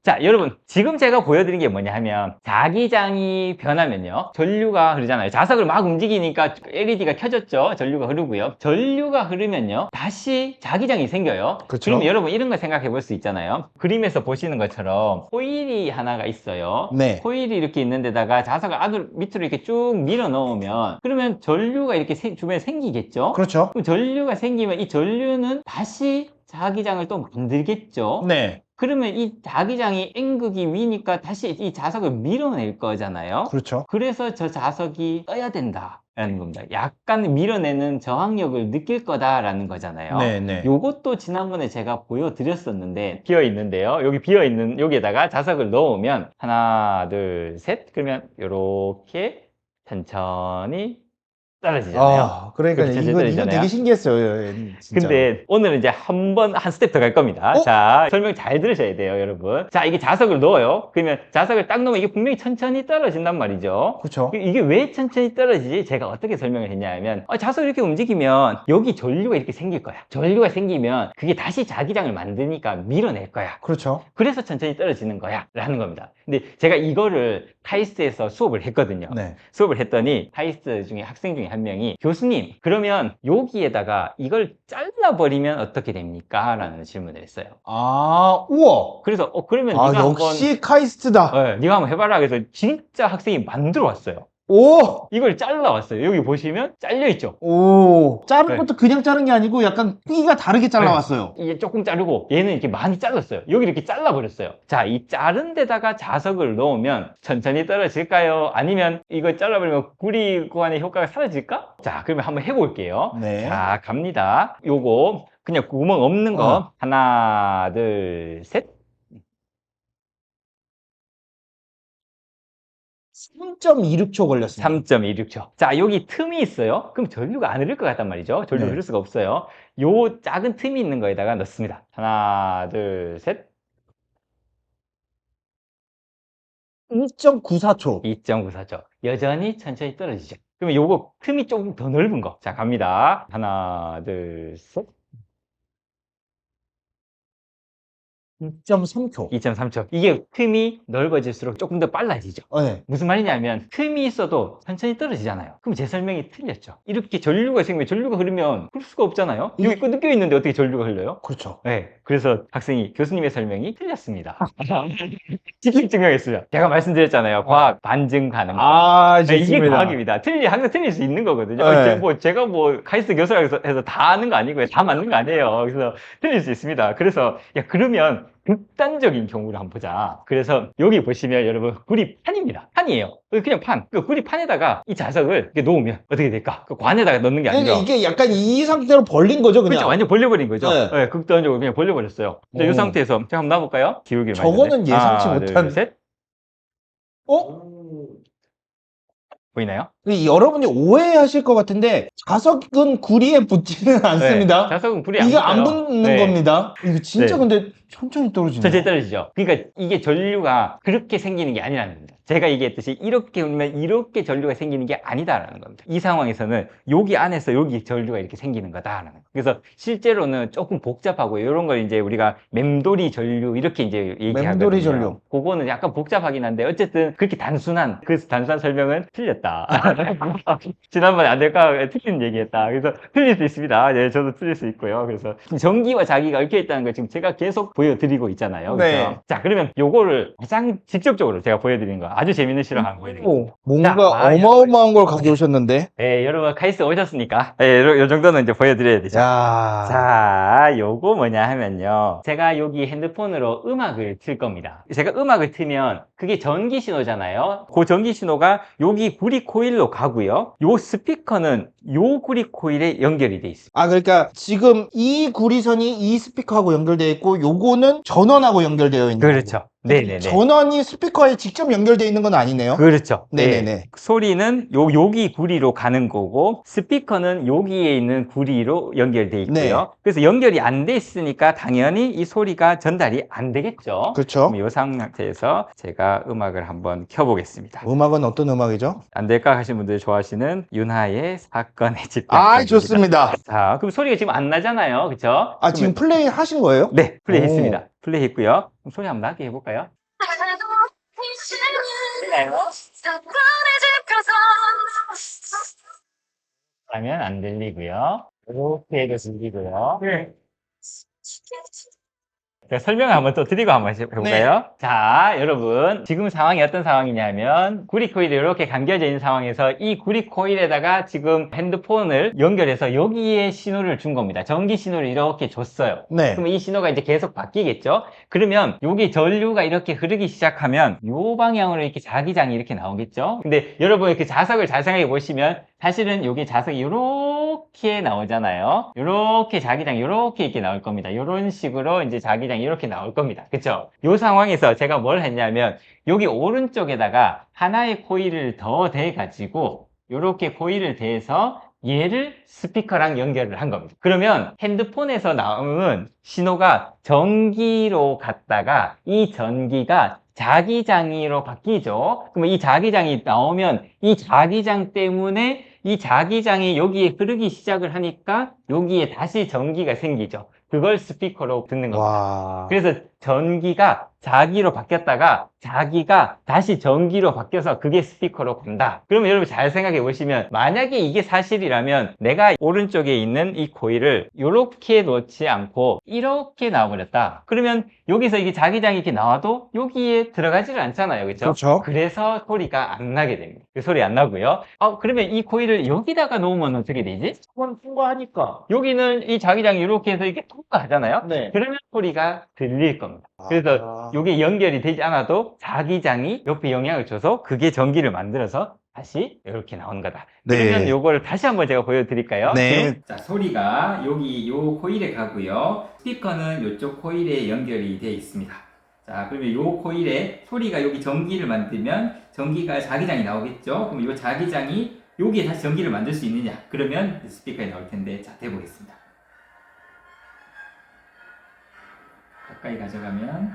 자, 여러분, 지금 제가 보여드린 게 뭐냐 하면, 자기장이 변하면요, 전류가 흐르잖아요. 자석을 막 움직이니까 LED가 켜졌죠. 전류가 흐르고요. 전류가 흐르면요, 다시 자기장이 생겨요. 그쵸. 그럼 여러분, 이런 거 생각해 볼 수 있잖아요. 그림에서 보시는 것처럼, 코일이 하나가 있어요. 네. 코일이 이렇게 있는 데다가 자석을 밑으로 이렇게 쭉 밀어 넣으면, 그러면 전류가 이렇게 주변에 생기겠죠? 그렇죠. 그럼 전류가 생기면 이 전류는 다시 자기장을 또 만들겠죠? 네. 그러면 이 자기장이 N극이 위니까 다시 이 자석을 밀어낼 거잖아요. 그렇죠. 그래서 저 자석이 떠야 된다라는 겁니다. 약간 밀어내는 저항력을 느낄 거다라는 거잖아요. 네, 네. 요것도 지난번에 제가 보여드렸었는데 비어 있는데요. 여기 비어 있는 여기에다가 자석을 넣으면 하나, 둘, 셋. 그러면 요렇게 천천히 떨어지잖아요. 그러니까 그렇게 이거 떨어지잖아요. 되게 신기했어요. 진짜. 근데 오늘은 이제 한 스텝 더 갈 겁니다. 자, 설명 잘 들으셔야 돼요, 여러분. 자, 이게 자석을 넣어요. 그러면 자석을 딱 넣으면 이게 분명히 천천히 떨어진단 말이죠. 그렇죠. 이게 왜 천천히 떨어지지? 제가 어떻게 설명을 했냐 하면 자석을 이렇게 움직이면 여기 전류가 이렇게 생길 거야. 전류가 생기면 그게 다시 자기장을 만드니까 밀어낼 거야. 그렇죠. 그래서 천천히 떨어지는 거야 라는 겁니다. 근데 제가 이거를 카이스트에서 수업을 했거든요. 네. 수업을 했더니 카이스트 중에 학생 중에 한 명이 교수님 그러면 여기에다가 이걸 잘라버리면 어떻게 됩니까? 라는 질문을 했어요. 우와. 그래서 그러면 네가 역시 카이스트다. 네가 한번 해봐라. 그래서 진짜 학생이 만들어 왔어요. 오! 이걸 잘라왔어요. 여기 보시면 잘려있죠? 오! 자른 네. 것도 그냥 자른 게 아니고 약간 크기가 다르게 잘라왔어요. 이게 조금 자르고 얘는 이렇게 많이 잘랐어요. 여기 이렇게 잘라버렸어요. 자, 이 자른 데다가 자석을 넣으면 천천히 떨어질까요? 아니면 이거 잘라버리면 구리 구간의 효과가 사라질까? 자, 그러면 한번 해볼게요. 네. 자, 갑니다. 요거 그냥 구멍 없는 거 하나, 둘, 셋. 3.26초 걸렸습니다. 3.26초. 자, 여기 틈이 있어요. 그럼 전류가 안 흐를 것 같단 말이죠. 전류 네. 흐를 수가 없어요. 요 작은 틈이 있는 거에다가 넣습니다. 하나, 둘, 셋. 2.94초. 2.94초. 여전히 천천히 떨어지죠. 그러면 요거 틈이 조금 더 넓은 거. 자, 갑니다. 하나, 둘, 셋. 2.3초. 2.3초. 이게 틈이 넓어질수록 조금 더 빨라지죠. 네. 무슨 말이냐면 틈이 있어도 천천히 떨어지잖아요. 그럼 제 설명이 틀렸죠. 이렇게 전류가 생기면 전류가 흐르면 흐를 수가 없잖아요. 여기 끊겨 있는데 어떻게 전류가 흘러요? 그렇죠. 네. 그래서 학생이 교수님의 설명이 틀렸습니다. 직접 증명했어요. 제가 말씀드렸잖아요. 과학 반증 가능. 네, 이게 좋습니다. 과학입니다. 항상 틀릴 수 있는 거거든요. 네. 제가 카이스트 교수라고 해서 다 아는 거 아니고요. 다 맞는 거 아니에요. 그래서 틀릴 수 있습니다. 그래서 그러면 극단적인 경우를 한번 보자. 그래서 여기 보시면 여러분 구리판입니다. 판이에요. 그냥 판. 그 구리판에다가 이 자석을 이렇게 놓으면 어떻게 될까? 그 관에다가 넣는 게 아니라 이게 약간 이 상태로 벌린 거죠, 그냥. 그렇죠. 완전 벌려버린 거죠. 네. 네, 극단적으로 그냥 벌려버렸어요. 이 상태에서 제가 한번 놔볼까요? 기울기를 많이 저거는 줬네. 예상치 하나, 못한. 둘, 셋. 보이나요? 여러분이 오해하실 것 같은데 자석은 구리에 붙지는 않습니다. 네, 자석은 불이 이게 안 안 붙어요. 붙는 네. 겁니다. 이거 진짜 네. 근데 천천히 떨어지네요. 천천히 떨어지죠. 그러니까 이게 전류가 그렇게 생기는 게 아니라는 겁니다. 제가 얘기했듯이 이렇게 울면 이렇게 전류가 생기는 게 아니다라는 겁니다. 이 상황에서는 여기 안에서 여기 전류가 이렇게 생기는 거다라는 거예요. 그래서 실제로는 조금 복잡하고 이런 걸 이제 우리가 맴돌이 전류 이렇게 이제 얘기하거든요. 맴돌이 전류. 그거는 약간 복잡하긴 한데 어쨌든 그렇게 단순한 설명은 틀렸다. 지난번에 안 될까 틀린 얘기했다. 그래서 틀릴 수 있습니다. 예, 저도 틀릴 수 있고요. 그래서 전기와 자기가 얽혀 있다는 걸 지금 제가 계속 보여드리고 있잖아요. 네. 그렇죠? 자, 그러면 요거를 가장 직접적으로 제가 보여드리는 거 아주 재밌는 실험 한번 보여드리겠습니다. 뭔가 자, 어마어마한 걸 가져오셨는데. 예, 여러분 카이스트 오셨으니까 예, 요 정도는 이제 보여드려야 되죠. 야. 자, 요거 뭐냐 하면요. 제가 여기 핸드폰으로 음악을 틀 겁니다. 제가 음악을 틀면 그게 전기 신호잖아요. 그 전기 신호가 여기 구리 코일로 가고요. 요 스피커는 요 구리 코일에 연결이 돼 있습니다. 그러니까 지금 이 구리선이 이 스피커하고 연결되어 있고 요거는 전원하고 연결되어 있는 그렇죠. 거고. 네네네. 전원이 스피커에 직접 연결되어 있는 건 아니네요. 그렇죠. 네네네. 네. 소리는 여기 구리로 가는 거고 스피커는 여기에 있는 구리로 연결돼 있고요. 네. 그래서 연결이 안 돼 있으니까 당연히 이 소리가 전달이 안 되겠죠. 그렇죠. 그럼 이 상태에서 제가 음악을 한번 켜보겠습니다. 음악은 어떤 음악이죠? 안 될까 하시는 분들이 좋아하시는 윤하의 사건의 집. 좋습니다. 자, 그럼 소리가 지금 안 나잖아요. 그렇죠? 지금 플레이 하신 거예요? 네, 플레이 오. 했습니다. 플레이 했고요. 그럼 소리 한번 나게 해볼까요? 하면 안 들리고요. 이렇게 해도 들리고요. 제가 설명을 한번 또 드리고 한번 해볼까요? 자, 여러분. 지금 상황이 어떤 상황이냐면 구리 코일이 이렇게 감겨져 있는 상황에서 이 구리 코일에다가 지금 핸드폰을 연결해서 여기에 신호를 준 겁니다. 전기 신호를 이렇게 줬어요. 네. 그러면 이 신호가 이제 계속 바뀌겠죠? 그러면 여기 전류가 이렇게 흐르기 시작하면 이 방향으로 이렇게 자기장이 이렇게 나오겠죠? 근데 여러분 그 자석을 잘 생각해 보시면 사실은 여기 자석이 이렇게 나오잖아요. 이렇게 자기장 이렇게 이렇게 나올 겁니다. 이런 식으로 이제 자기장이 이렇게 나올 겁니다. 그쵸? 이 상황에서 제가 뭘 했냐면 여기 오른쪽에다가 하나의 코일을 더 대가지고 이렇게 코일을 대서 얘를 스피커랑 연결을 한 겁니다. 그러면 핸드폰에서 나오는 신호가 전기로 갔다가 이 전기가 자기장으로 바뀌죠. 그러면 이 자기장이 나오면 이 자기장 때문에 이 자기장이 여기에 흐르기 시작을 하니까 여기에 다시 전기가 생기죠. 그걸 스피커로 듣는 겁니다. 와. 그래서 전기가 자기로 바뀌었다가 자기가 다시 전기로 바뀌어서 그게 스피커로 간다. 그러면 여러분 잘 생각해 보시면 만약에 이게 사실이라면 내가 오른쪽에 있는 이 코일을 이렇게 놓지 않고 이렇게 나와버렸다. 그러면 여기서 이게 자기장이 이렇게 나와도 여기에 들어가지를 않잖아요. 그렇죠? 그렇죠. 그래서 소리가 안 나게 됩니다. 그 소리 안 나고요. 그러면 이 코일을 여기다가 놓으면 어떻게 되지? 한번 통과하니까. 여기는 이 자기장이 이렇게 해서 이렇게 통과하잖아요. 네. 그러면 소리가 들릴 겁니다. 그래서 이게 연결이 되지 않아도 자기장이 옆에 영향을 줘서 그게 전기를 만들어서 다시 이렇게 나오는 거다. 네. 그러면 요거를 다시 한번 제가 보여드릴까요? 네. 자, 소리가 여기 요 코일에 가고요. 스피커는 이쪽 코일에 연결이 되어 있습니다. 자, 그러면 요 코일에 소리가 여기 전기를 만들면 전기가 자기장이 나오겠죠? 그럼 요 자기장이 여기에 다시 전기를 만들 수 있느냐? 그러면 스피커에 나올 텐데, 자, 대보겠습니다. 가까이 가져가면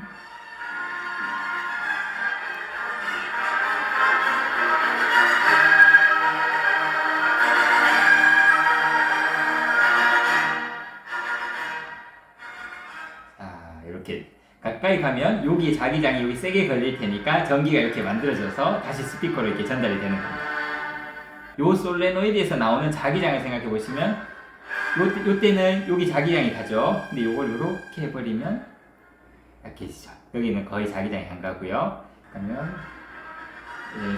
자, 이렇게 가까이 가면 여기 자기장이 여기 세게 걸릴 테니까 전기가 이렇게 만들어져서 다시 스피커로 이렇게 전달이 되는 겁니다. 요 솔레노이드에서 나오는 자기장을 생각해 보시면 요때는 여기 자기장이 가죠. 근데 요걸 이렇게 해버리면 약해지죠. 여기는 거의 자기장이 안 가고요. 그러면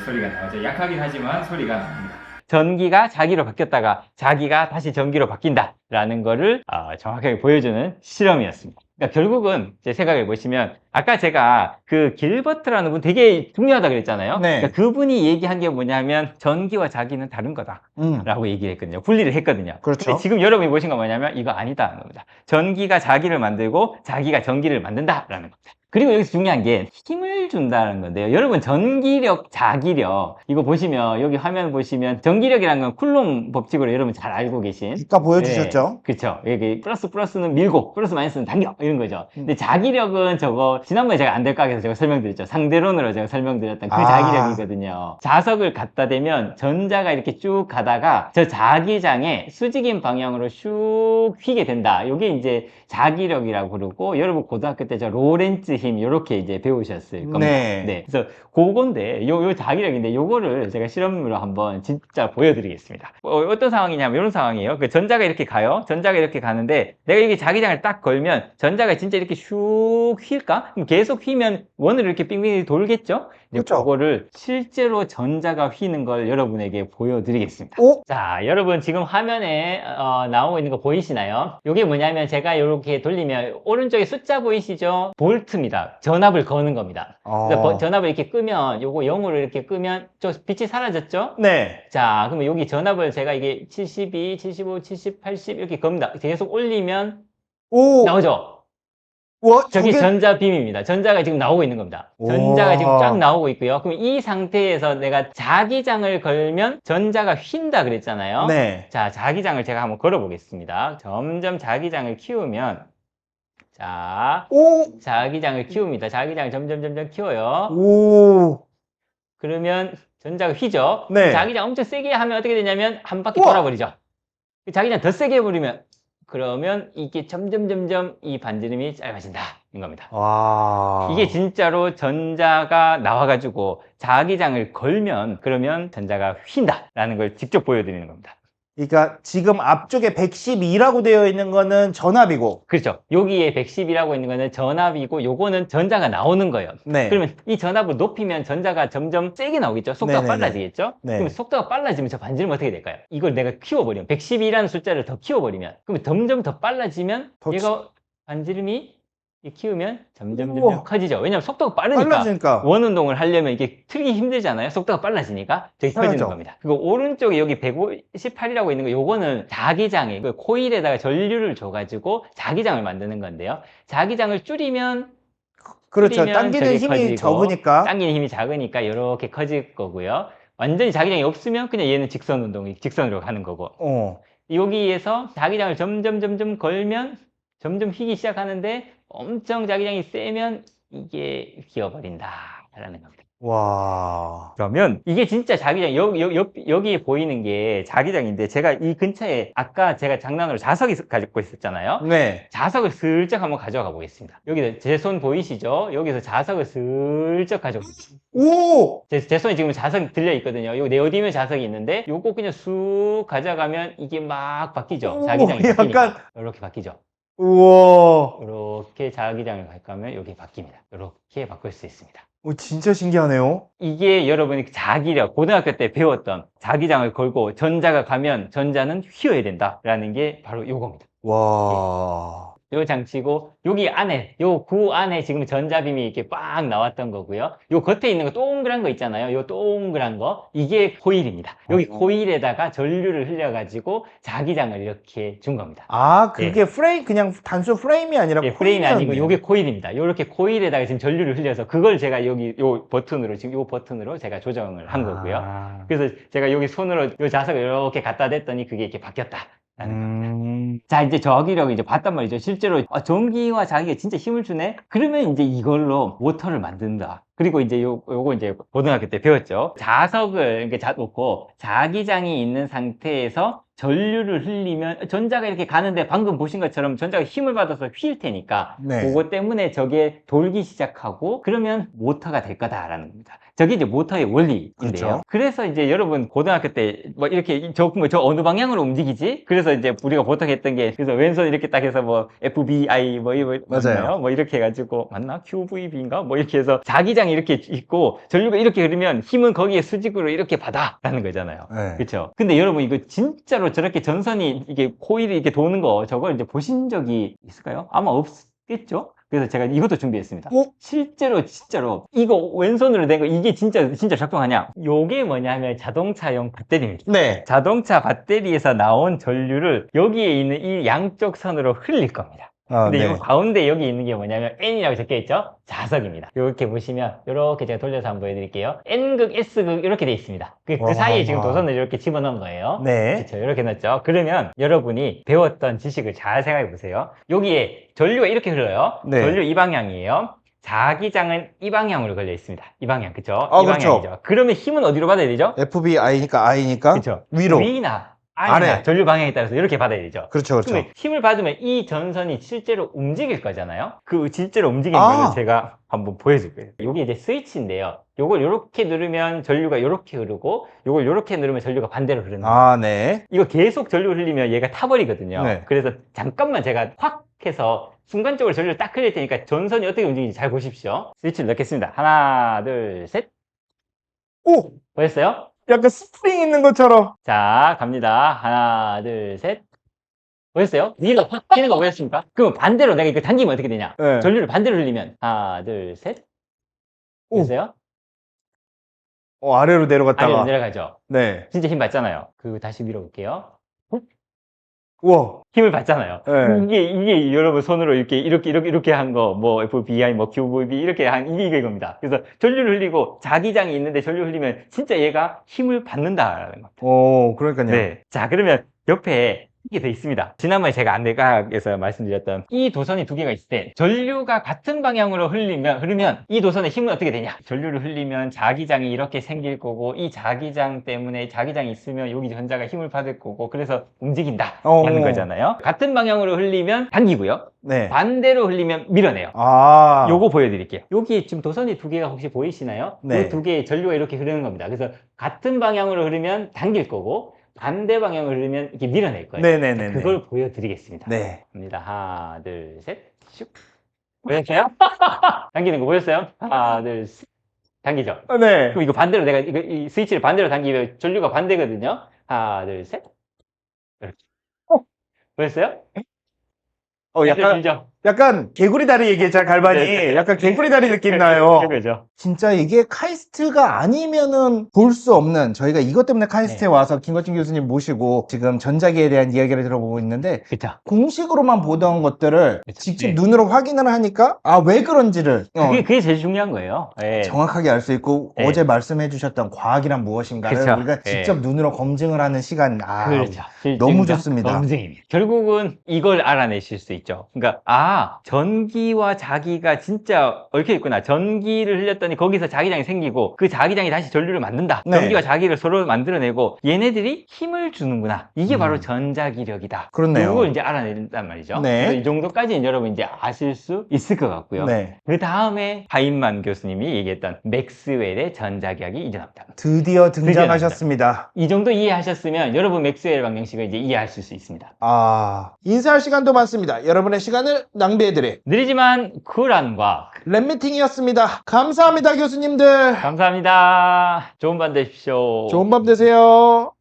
소리가 나오죠. 약하긴 하지만 소리가 나옵니다. 전기가 자기로 바뀌었다가 자기가 다시 전기로 바뀐다 라는 거를 정확하게 보여주는 실험이었습니다. 그러니까 결국은 제 생각해 보시면 아까 제가 그 길버트라는 분 되게 중요하다 그랬잖아요. 네. 그러니까 그분이 얘기한 게 뭐냐면 전기와 자기는 다른 거다 라고 얘기를 했거든요. 분리를 했거든요. 그렇죠. 근데 지금 여러분이 보신 건 뭐냐면 이거 아니다 라는 겁니다. 전기가 자기를 만들고 자기가 전기를 만든다 라는 겁니다. 그리고 여기서 중요한 게 힘을 준다는 건데요. 여러분 전기력, 자기력 이거 보시면 여기 화면 보시면 전기력이라는 건 쿨롬 법칙으로 여러분 잘 알고 계신 아까 보여주셨죠? 그렇죠. 여기 플러스는 밀고 플러스 마이너스는 당겨 이런 거죠. 근데 자기력은 저거 지난번에 제가 안될까에서 제가 설명드렸죠. 상대론으로 제가 설명드렸던 그 아. 자기력이거든요. 자석을 갖다 대면 전자가 이렇게 쭉 가다가 저 자기장에 수직인 방향으로 슉 휘게 된다. 이게 이제 자기력이라고 그러고 여러분 고등학교 때 저 로렌츠 힘 이렇게 이제 배우셨을 겁니다. 네. 그래서 그건데 요 자기력인데 요거를 제가 실험으로 한번 진짜 보여드리겠습니다. 어떤 상황이냐면 이런 상황이에요. 그 전자가 이렇게 가요. 전자가 이렇게 가는데 내가 여기 자기장을 딱 걸면 전자가 진짜 이렇게 슉 휠까? 그럼 계속 휘면 원으로 이렇게 빙빙 돌겠죠? 이제 그쵸. 그거를 실제로 전자가 휘는 걸 여러분에게 보여드리겠습니다. 오? 자, 여러분 지금 화면에 나오고 있는 거 보이시나요? 이게 뭐냐면 제가 이렇게 돌리면 오른쪽에 숫자 보이시죠? 볼트입니다. 전압을 거는 겁니다. 그래서 전압을 이렇게 끄면 요거 0으로 이렇게 끄면 저 빛이 사라졌죠? 네. 자, 그러면 여기 전압을 제가 이게 72, 75, 70, 80 이렇게 겁니다. 계속 올리면 오! 나오죠? 와, 저게 저게 전자빔입니다. 전자가 지금 나오고 있는 겁니다. 전자가 지금 쫙 나오고 있고요. 그럼 이 상태에서 내가 자기장을 걸면 전자가 휜다 그랬잖아요. 네. 자, 자기장을 제가 한번 걸어 보겠습니다. 점점 자기장을 키우면 자, 오! 자기장을 키웁니다. 자기장을 점점 키워요. 오! 그러면 전자가 휘죠. 네. 자기장 엄청 세게 하면 어떻게 되냐면 한 바퀴 우와! 돌아버리죠. 자기장 더 세게 해버리면 그러면 이게 점점 이 반지름이 짧아진다 인 겁니다. 와. 이게 진짜로 전자가 나와가지고 자기장을 걸면 그러면 전자가 휜다 라는 걸 직접 보여드리는 겁니다. 그러니까 지금 앞쪽에 112라고 되어 있는 거는 전압이고. 그렇죠. 여기에 110이라고 있는 거는 전압이고 요거는 전자가 나오는 거예요. 네. 그러면 이 전압을 높이면 전자가 점점 세게 나오겠죠. 속도가 네네네. 빨라지겠죠. 네. 그럼 속도가 빨라지면 저 반지름 어떻게 될까요? 이걸 내가 키워버리면 112라는 숫자를 더 키워버리면 그럼 점점 더 빨라지면 더 얘가 반지름이 키우면 점점 우와. 커지죠. 왜냐하면 속도가 빠르니까 빨라지니까. 원 운동을 하려면 이게 틀기 힘들잖아요. 속도가 빨라지니까 저기 커지는 편하죠. 겁니다. 그리고 오른쪽에 여기 158이라고 있는 거 요거는 자기장에 그 코일에다가 전류를 줘가지고 자기장을 만드는 건데요. 자기장을 줄이면 그렇죠. 줄이면 당기는 저게 힘이 커지고, 적으니까. 당기는 힘이 작으니까 이렇게 커질 거고요. 완전히 자기장이 없으면 그냥 얘는 직선 운동이 직선으로 가는 거고 어. 여기에서 자기장을 점점 걸면 점점 휘기 시작하는데 엄청 자기장이 세면 이게 휘어버린다라는 겁니다. 와. 그러면 이게 진짜 자기장 여기에 보이는 게 자기장인데 제가 이 근처에 아까 제가 장난으로 자석이 가지고 있었잖아요. 네. 자석을 슬쩍 한번 가져가 보겠습니다. 여기서 제 손 보이시죠? 여기서 자석을 슬쩍 가져가. 오! 제 손에 지금 자석이 들려 있거든요. 요 네오디뒼 자석이 있는데 요거 그냥 쑥 가져가면 이게 막 바뀌죠. 오, 자기장이 약간- 바뀌니까 이렇게 바뀌죠. 우와. 이렇게 자기장을 가면 여기 바뀝니다. 이렇게 바꿀 수 있습니다. 오, 진짜 신기하네요. 이게 여러분이 자기력, 고등학교 때 배웠던 자기장을 걸고 전자가 가면 전자는 휘어야 된다라는 게 바로 이겁니다. 와. 요 장치고 여기 안에 요 구 안에 지금 전자빔이 이렇게 빵 나왔던 거고요. 요 겉에 있는 거 동그란 거 있잖아요. 요 동그란 거 이게 코일입니다. 여기 코일에다가 전류를 흘려가지고 자기장을 이렇게 준 겁니다. 아, 그게 프레임, 그냥 단순 프레임이 아니라 예, 프레임이 아니고 코일이었네요. 요게 코일입니다. 요렇게 코일에다가 지금 전류를 흘려서 그걸 제가 여기 요 버튼으로 지금 요 버튼으로 제가 조정을 한 거고요. 아. 그래서 제가 여기 손으로 요 자석을 이렇게 갖다 댔더니 그게 이렇게 바뀌었다. 자, 이제 저기력 이제 봤단 말이죠. 실제로 전기와 자기가 진짜 힘을 주네? 그러면 이제 이걸로 모터를 만든다. 그리고 이제 요거 이제 고등학교 때 배웠죠. 자석을 이렇게 놓고 자기장이 있는 상태에서 전류를 흘리면 전자가 이렇게 가는데 방금 보신 것처럼 전자가 힘을 받아서 휠 테니까 네. 그거 때문에 저게 돌기 시작하고 그러면 모터가 될 거다라는 겁니다. 저게 이제 모터의 원리인데요. 그렇죠. 그래서 이제 여러분 고등학교 때 뭐 이렇게 저 어느 방향으로 움직이지? 그래서 이제 우리가 보통 했던 게 그래서 왼손 이렇게 딱 해서 뭐 FBI 뭐 이거 맞아요. 맞나요? 뭐 이렇게 해가지고 맞나? QVB인가? 뭐 이렇게 해서 자기장이 이렇게 있고 전류가 이렇게 흐르면 힘은 거기에 수직으로 이렇게 받아라는 거잖아요. 네. 그렇죠? 근데 여러분 이거 진짜로 저렇게 전선이 이게 코일이 이렇게 도는 거 저걸 이제 보신 적이 있을까요? 아마 없겠죠? 그래서 제가 이것도 준비했습니다. 어? 실제로 진짜로 이거 왼손으로 된 거 이게 진짜 작동하냐? 요게 뭐냐면 자동차용 배터리입니다. 네. 자동차 배터리에서 나온 전류를 여기에 있는 이 양쪽 선으로 흘릴 겁니다. 아, 근데 네. 이 가운데 여기 있는 게 뭐냐면 N이라고 적혀 있죠? 자석입니다. 이렇게 보시면 이렇게 제가 돌려서 한번 보여드릴게요. N극, S극 이렇게 돼 있습니다. 그 사이에 지금 와. 도선을 이렇게 집어넣은 거예요. 네. 그렇죠. 이렇게 넣었죠. 그러면 여러분이 배웠던 지식을 잘 생각해 보세요. 여기에 전류가 이렇게 흘러요. 네. 전류 이 방향이에요. 자기장은 이 방향으로 걸려 있습니다. 이 방향, 그쵸? 아, 이 그렇죠. 방향이죠. 그러면 힘은 어디로 받아야 되죠? FBI니까 I니까 그쵸? 위로. 위나 아래나 아래. 전류 방향에 따라서 이렇게 받아야 되죠. 그렇죠, 그렇죠. 그러면 힘을 받으면 이 전선이 실제로 움직일 거잖아요. 그 실제로 움직이는 아. 걸 제가 한번 보여줄 거예요. 이게 이제 스위치인데요. 요걸 이렇게 누르면 전류가 이렇게 흐르고 요걸 이렇게 누르면 전류가 반대로 흐르는 거예요. 아, 네. 이거 계속 전류 흘리면 얘가 타버리거든요. 네. 그래서 잠깐만 제가 확 해서 순간적으로 전류를 딱 흘릴 테니까 전선이 어떻게 움직이는지 잘 보십시오. 스위치를 넣겠습니다. 하나, 둘, 셋. 오! 보였어요? 약간 스프링 있는 것처럼. 자, 갑니다. 하나, 둘, 셋. 보였어요? 위로 확 튀는 거 보였습니까? 그럼 반대로 내가 이거 당기면 어떻게 되냐? 네. 전류를 반대로 흘리면 하나, 둘, 셋. 오. 보였어요? 아래로 내려갔다가. 아래로 내려가죠. 네. 진짜 힘 받잖아요. 그리고 다시 밀어볼게요. 우와. 힘을 받잖아요. 네. 이게 여러분 손으로 이렇게 한 거, 뭐 FBI, 뭐 QVB 이렇게 한 이게 이겁니다. 그래서 전류를 흘리고 자기장이 있는데 전류 흘리면 진짜 얘가 힘을 받는다라는 겁니다. 오, 그러니까요. 네. 자, 그러면 옆에 이게 돼 있습니다. 지난번에 제가 안내각에서 말씀드렸던 이 도선이 두 개가 있을 때 전류가 같은 방향으로 흐르면 이 도선의 힘은 어떻게 되냐? 전류를 흘리면 자기장이 이렇게 생길 거고 이 자기장 때문에 자기장이 있으면 여기 전자가 힘을 받을 거고 그래서 움직인다 라는 거잖아요. 같은 방향으로 흘리면 당기고요. 네. 반대로 흘리면 밀어내요. 아. 요거 보여드릴게요. 여기 지금 도선이 두 개가 혹시 보이시나요? 네. 이 두 개의 전류가 이렇게 흐르는 겁니다. 그래서 같은 방향으로 흐르면 당길 거고 반대 방향으로 흐르면 이렇게 밀어낼 거예요. 네네네네. 그걸 보여드리겠습니다. 네. 갑니다. 하나, 둘, 셋. 슉. 보였어요? 당기는 거 보였어요? 하나, 둘, 셋. 당기죠? 네. 그럼 이거 반대로 내가 이 스위치를 반대로 당기면 전류가 반대거든요. 하나, 둘, 셋. 이렇게. 보였어요? 약간, 길죠? 약간 개구리 다리 얘기했잖아, 갈바니. 네. 약간 개구리 다리 느낌 나요. 그죠? 진짜 이게 카이스트가 아니면은 볼 수 없는, 저희가 이것 때문에 카이스트에 와서 김거진 교수님 모시고 지금 전자기에 대한 이야기를 들어보고 있는데, 그쵸? 공식으로만 보던 것들을 그쵸. 직접 네. 눈으로 확인을 하니까 왜 그런지를 그게 제일 중요한 거예요. 예. 정확하게 알 수 있고, 네. 어제 말씀해 주셨던 과학이란 무엇인가를 그쵸. 우리가 네. 직접 눈으로 검증을 하는 시간. 그렇죠. 너무 실증과 좋습니다. 검증입니다. 결국은 이걸 알아내실 수 있죠. 그러니까 전기와 자기가 진짜 얽혀 있구나. 전기를 흘렸더니 거기서 자기장이 생기고 그 자기장이 다시 전류를 만든다. 네. 전기와 자기를 서로 만들어내고 얘네들이 힘을 주는구나. 이게 바로 전자기력이다. 그렇네요. 이걸 이제 알아낸단 말이죠. 네. 그래서 이 정도까지는 여러분 이제 아실 수 있을 것 같고요. 네. 그 다음에 하인만 교수님이 얘기했던 맥스웰의 전자기학이 일어납니다. 드디어 등장하셨습니다. 이 정도 이해하셨으면 여러분 맥스웰 방정식을 이제 이해하실 수 있습니다. 인사할 시간도 많습니다. 여러분의 시간을 낭비해드릴 느리지만 쿨한 과학. 랩미팅이었습니다. 감사합니다, 교수님들. 감사합니다. 좋은 밤 되십시오. 좋은 밤 되세요.